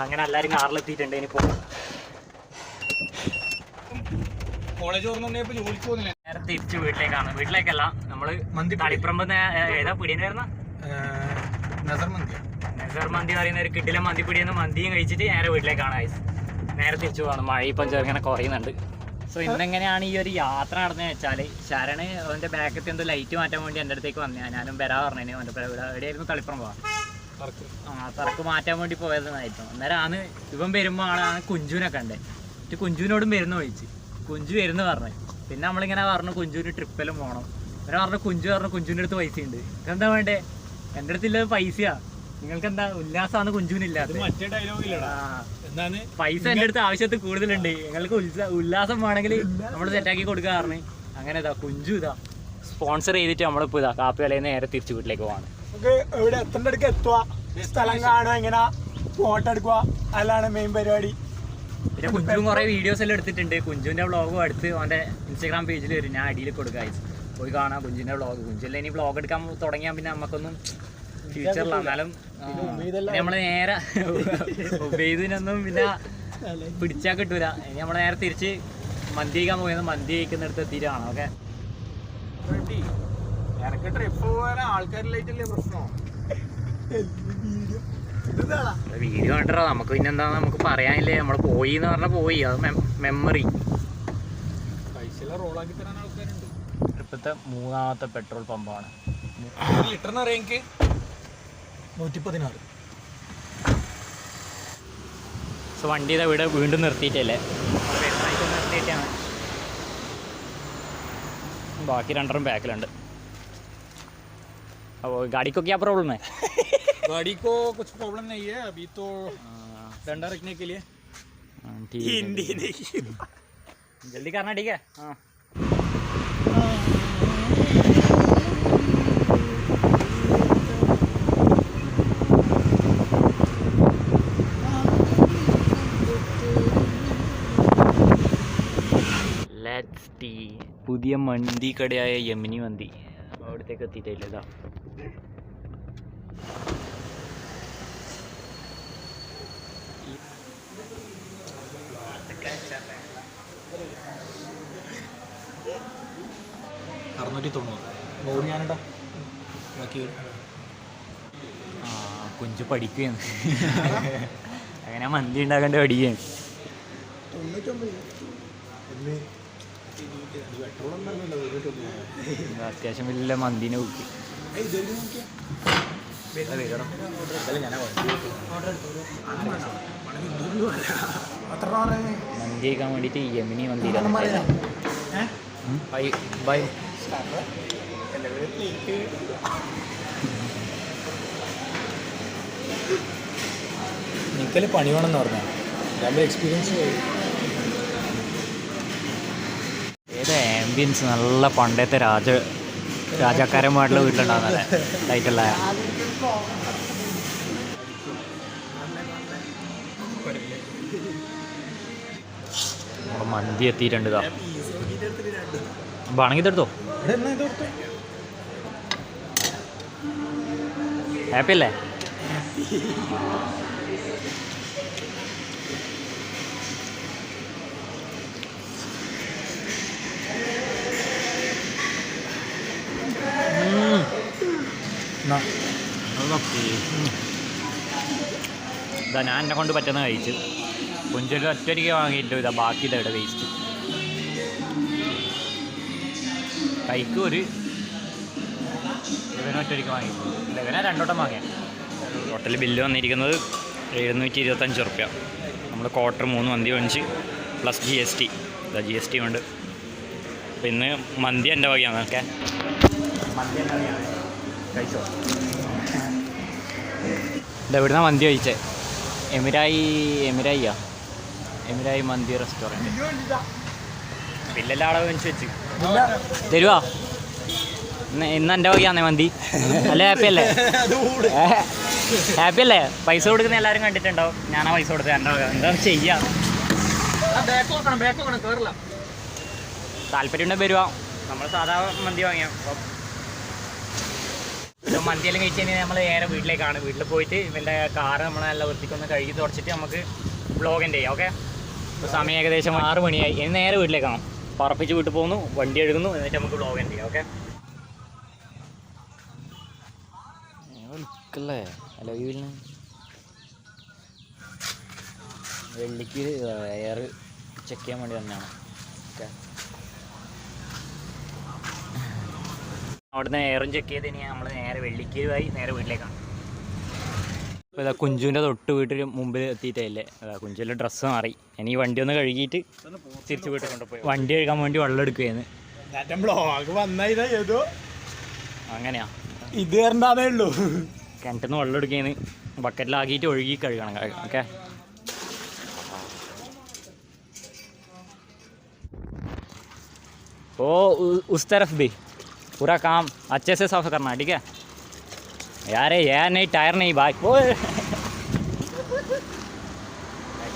അങ്ങനെ എല്ലാവരും കാറിലെത്തിയിട്ടുണ്ട്. ഇനിയിപ്പോ നേരെ തിരിച്ച് വീട്ടിലേക്കാണ്. വീട്ടിലേക്കല്ല, നമ്മള് തളിപ്പറമ്പ് ഏതാ പിടിയെന്ന് വരുന്ന നസർ മന്തി പറയുന്ന ഒരു കിട്ടിലെ മന്തിപ്പിടിയെന്ന് മന്തിയും കഴിച്ചിട്ട് നേരെ വീട്ടിലേക്കാണ്. നേരെ തിരിച്ചു പോകണം. മഴ ഇപ്പം ചെറുങ്ങനെ കുറയുന്നുണ്ട്. സോ ഇന്നെങ്ങനെയാണ് ഈ ഒരു യാത്ര നടന്നതെന്ന് വെച്ചാൽ ശരണ് അവൻ്റെ ബാക്കത്തെ എന്തോ ലൈറ്റ് മാറ്റാൻ വേണ്ടി എൻ്റെ അടുത്തേക്ക് വന്നതാണ്. ഞാനും വരാൻ പറഞ്ഞു. അവൻ്റെ എവിടെയായിരുന്നു? തളിപ്പുറം പോകാം. തറക്ക് മാറ്റാൻ വേണ്ടി പോയതെന്നായിരുന്നു. അന്നേരമാണ് ഇവൻ വരുമ്പോൾ ആണ് കുഞ്ചുവിനെ കണ്ടേ. എന്നിട്ട് കുഞ്ചുവിനോടും വരുന്ന ചോദിച്ചു. കുഞ്ചു വരുന്നു പറഞ്ഞു. പിന്നെ നമ്മളിങ്ങനെ പറഞ്ഞു കുഞ്ചുവിന് ട്രിപ്പെല്ലാം പോകണം. അങ്ങനെ പറഞ്ഞു കുഞ്ചുവിൻ്റെ അടുത്ത് പൈസ ഉണ്ട്. എന്താ വേണ്ടേ? എൻ്റെ അടുത്തില്ല പൈസയാ. നിങ്ങൾക്ക് എന്താ ഉല്ലാസമാണ് കുഞ്ചുവിനില്ലാത്ത? പൈസ എൻ്റെ അടുത്ത് ആവശ്യത്തിൽ കൂടുതലുണ്ട്. നിങ്ങൾക്ക് ഉല്ലാസം വേണമെങ്കിൽ നമ്മൾ സെറ്റാക്കി കൊടുക്കാറുണ്ട്. അങ്ങനെ ഇതാ കുഞ്ചു ഇതാ സ്പോൺസർ ചെയ്തിട്ട് നമ്മളിപ്പോൾ ഇതാ കാപ്പിവലയിൽ നിന്ന് നേരെ തിരിച്ചു വീട്ടിലേക്ക് പോവാണ്. ഇവിടെ എത്തേണ്ട അടുക്ക് എത്തുക, സ്ഥലം കാണുക, ഇങ്ങനെ ഫോട്ടോ എടുക്കുക, അല്ലാണ് മെയിൻ പരിപാടി. പിന്നെ കുഞ്ചുവും കുറേ വീഡിയോസ് എല്ലാം എടുത്തിട്ടുണ്ട്. കുഞ്ചുവിൻ്റെ വ്ളോഗും അടുത്ത് അവൻ്റെ ഇൻസ്റ്റാഗ്രാം പേജിൽ വരും. ഞാൻ അടിയിൽ കൊടുക്കുക. പോയി കാണാം കുഞ്ചിൻ്റെ വ്ളോഗ്. കുഞ്ചിൻ്റെ ഇനി വ്ളോഗ് എടുക്കാൻ തുടങ്ങിയാൽ പിന്നെ നമുക്കൊന്നും ഫ്യൂച്ചറിലാണ്. എന്നാലും നമ്മൾ നേരെ ഉപയോഗിക്കുന്നൊന്നും പിന്നെ പിടിച്ചാൽ കിട്ടൂല. ഇനി നമ്മൾ നേരെ തിരിച്ച് മന്തി കഴിക്കാൻ പോയത് മന്തി കഴിക്കുന്നിടത്ത് എത്തിയിട്ടാണ്. ഓക്കെ, വീഡിയോ കണ്ടോ നമുക്ക്. പിന്നെന്താ നമുക്ക് പറയാനില്ലേ? നമ്മൾ പോയി എന്ന് പറഞ്ഞാൽ പോയി. അത് മെമ്മറി. ഇപ്പോഴത്തെ 3ാമത്തെ പെട്രോൾ പമ്പാണ്. ലിറ്ററിന് അറിയാമെങ്കിൽ 116. സോ വണ്ടി ഇതാ ഇവിടെ വീണ്ടും നിർത്തിയിട്ടല്ലേ. നിർത്തിയിട്ടാണ്. ബാക്കി 2 ബാക്കിലുണ്ട്. അപ്പോൾ गाड़ी को क्या प्रॉब्लम है? गाड़ी को कुछ प्रॉब्लम नहीं है अभी तो, डंडा रखने के लिए। हिंदी नहीं, जल्दी करना ठीक है। हाँ, ലെറ്റ്സ് ടീ. പുതിയ മന്തി കടയായ യമനി മന്തി അവിടത്തേക്ക് എത്തിയിട്ടില്ല. ഇതാ കുഞ്ചു പഠിക്കുകയാണ്. അങ്ങനെ മന്തി ഉണ്ടാക്കേണ്ട പഠിക്കുകയാണ്. അത്യാവശ്യം വലിയ മന്തിനെ കുട്ടി മന്തി കഴിക്കാൻ വേണ്ടിയിട്ട് യമനി മന്തിയിലാണ്. ബൈ നിക്കല് പണി വേണമെന്ന് പറഞ്ഞാൽ നല്ല എക്സ്പീരിയൻസ്. ഏത് ആംബിയൻസ് നല്ല പണ്ടത്തെ രാജാക്കാരന്മാരുടെ വീട്ടിലുണ്ടാകുന്ന ലൈറ്റുള്ള നമ്മുടെ മന്തി എത്തിയിട്ടുണ്ട്. ഇതാ വേണമെങ്കിൽ ഇതെടുത്തോ. ഹാപ്പി അല്ലേ? ഇതാ ഞാൻ എന്നെ കൊണ്ട് പറ്റുന്ന കഴിച്ചു. കുഞ്ചൊരു ഒറ്റയ്ക്ക് വാങ്ങിയിട്ട് ഇതാ ബാക്കി ഇതെവിടെ വേസ്റ്റ്. കൈക്ക് ഒരു ഇവനൊറ്റയ്ക്ക് വാങ്ങി. ഇവനെ രണ്ടോട്ടം വാങ്ങിയ ടോട്ടൽ ബില്ല് വന്നിരിക്കുന്നത് 725 റുപ്യ. നമ്മൾ ക്വാർട്ടർ 3 മന്തി വാങ്ങിച്ച് പ്ലസ് GST. ഇതാ GST ഉണ്ട്. അപ്പോൾ ഇന്ന് മന്തി എൻ്റെ വകയാണ്. ഓക്കെ മന്തി എൻ്റെ വകയാണ്. കഴിച്ചോ. ഇത് എവിടുന്ന മന്തി കഴിച്ചേ? എമിരായി മന്തി റെസ്റ്റോറൻറ്റ്. ബില്ലെല്ലാം അളവ് വെച്ച് തരുവാ. ഇന്ന് എൻ്റെ വകയാന്നേ മന്തി. അല്ലേ? ഹാപ്പി അല്ലേ? ഹാപ്പി അല്ലേ? പൈസ കൊടുക്കുന്ന എല്ലാവരും കണ്ടിട്ടുണ്ടാവും. ഞാനാ പൈസ കൊടുത്തത്. എൻ്റെ വക. എന്താ ചെയ്യാം? താല്പര്യം ഉണ്ടെങ്കിൽ വരുവാ. നമ്മൾ സാധാ മന്തി വാങ്ങിയാൽ മന്തിയെല്ലാം കഴിച്ച് കഴിഞ്ഞാൽ നമ്മൾ നേരെ വീട്ടിലേക്കാണ്. വീട്ടിൽ പോയിട്ട് ഇവൻ്റെ കാറ് നമ്മൾ നല്ല വൃത്തിക്കൊന്ന് കഴുകി തുടച്ചിട്ട് നമുക്ക് വ്ളോഗിൻ്റെ ചെയ്യാം. ഓക്കെ. ഇപ്പോൾ സമയം ഏകദേശം 6 മണിയായി. ഇനി നേരെ വീട്ടിലേക്കാണ്. പറപ്പിച്ച് വീട്ടിൽ പോകുന്നു, വണ്ടി എഴുതുന്നു, എന്നിട്ട് നമുക്ക് വ്ളോഗിൻ്റെ ചെയ്യാം. ഓക്കെ. വിളിക്കല്ലേ അലവിന് വെള്ളിക്ക് എയർ ചെക്ക് ചെയ്യാൻ വേണ്ടി തന്നെയാണ്. ഓക്കെ. അവിടുന്ന് എയറും ചെക്ക് ചെയ്ത് ഇനി നമ്മൾ നേരെ വെള്ളിക്കീവായി നേരെ വീട്ടിലേക്കാണ്. അപ്പോൾ ഇതാ കുഞ്ചുവിൻ്റെ തൊട്ട് വീട്ടിൽ മുമ്പിൽ എത്തിയിട്ടല്ലേ. അതാ കുഞ്ചുവിൻ്റെ ഡ്രസ്സ് മാറി. ഇനി ഈ വണ്ടി ഒന്ന് കഴുകിയിട്ട് തിരിച്ച് വീട്ടിൽ കൊണ്ടുപോയി. വണ്ടി കഴുകാൻ വേണ്ടി വെള്ളം എടുക്കുകയാണ്. അങ്ങനെയാ ഇത് തരണ്ടേ ഉള്ളൂ. കിണറ്റിൽ നിന്ന് വെള്ളം എടുക്കുകയാണ്. ബക്കറ്റിലാക്കിയിട്ട് ഒഴുകി കഴുകണം. ഓക്കെ. ഓ ഉസ് तरफ भी पूरा काम अच्छे से साफ करना. ठीक है यार? यार नहीं टायर नहीं भाई. ओ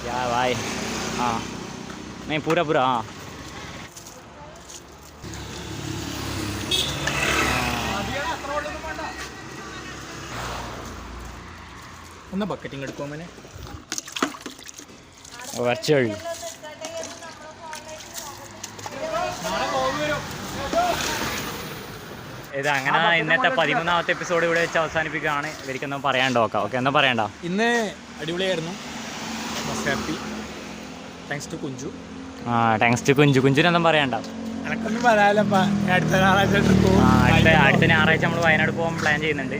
क्या भाई? हाँ नहीं पूरा पूरा. हाँ ഒന്ന് ബക്കറ്റിങ് എടുക്കുമോ മോനെ? വരച്ചൊഴി. ഇത് അങ്ങനെ ഇന്നത്തെ 13ാമത്തെ എപ്പിസോഡ് ഇവിടെ വെച്ച് അവസാനിപ്പിക്കുകയാണ്. ഇവർക്കൊന്നും പറയാണ്ടോ? ഓക്കെ ഒന്നും പറയണ്ട. ഇന്ന് അടിപൊളിയായിരുന്നു. Happy. Thanks to Kunju. Thanks to Kunju. കുഞ്ചുനൊന്നും പറയണ്ട. എനക്കൊന്നും പറയാലപ്പാ. അടുത്ത ഞായറാഴ്ച നമ്മൾ വയനാട് പോകാൻ പ്ലാൻ ചെയ്യുന്നുണ്ട്.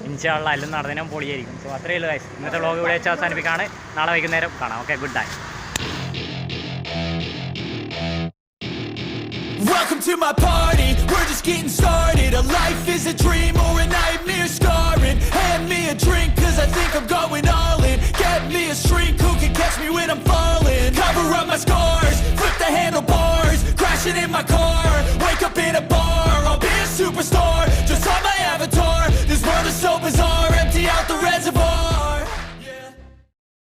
ഇൻഷാള്ള എല്ലാം നടന്നതിനും പൊളിയായിരിക്കും. സോ അത്രയേ ഉള്ളൂ ഗൈസ്. ഇന്നത്തെ വ്ളോഗ് ഇവിടെ വെച്ച് അവസാനിപ്പിക്കുകയാണ്. നാളെ വൈകുന്നേരം കാണാം. Okay, good bye. Welcome to my party, we're just getting started. A life is a dream or a nightmare scarring. Hand me a drink cause I think I'm going all in. Get me a shrink who can catch me when I'm falling. Cover up my scars, flip the handlebars. Crashing in my car, wake up in a bar. I'll be a superstar.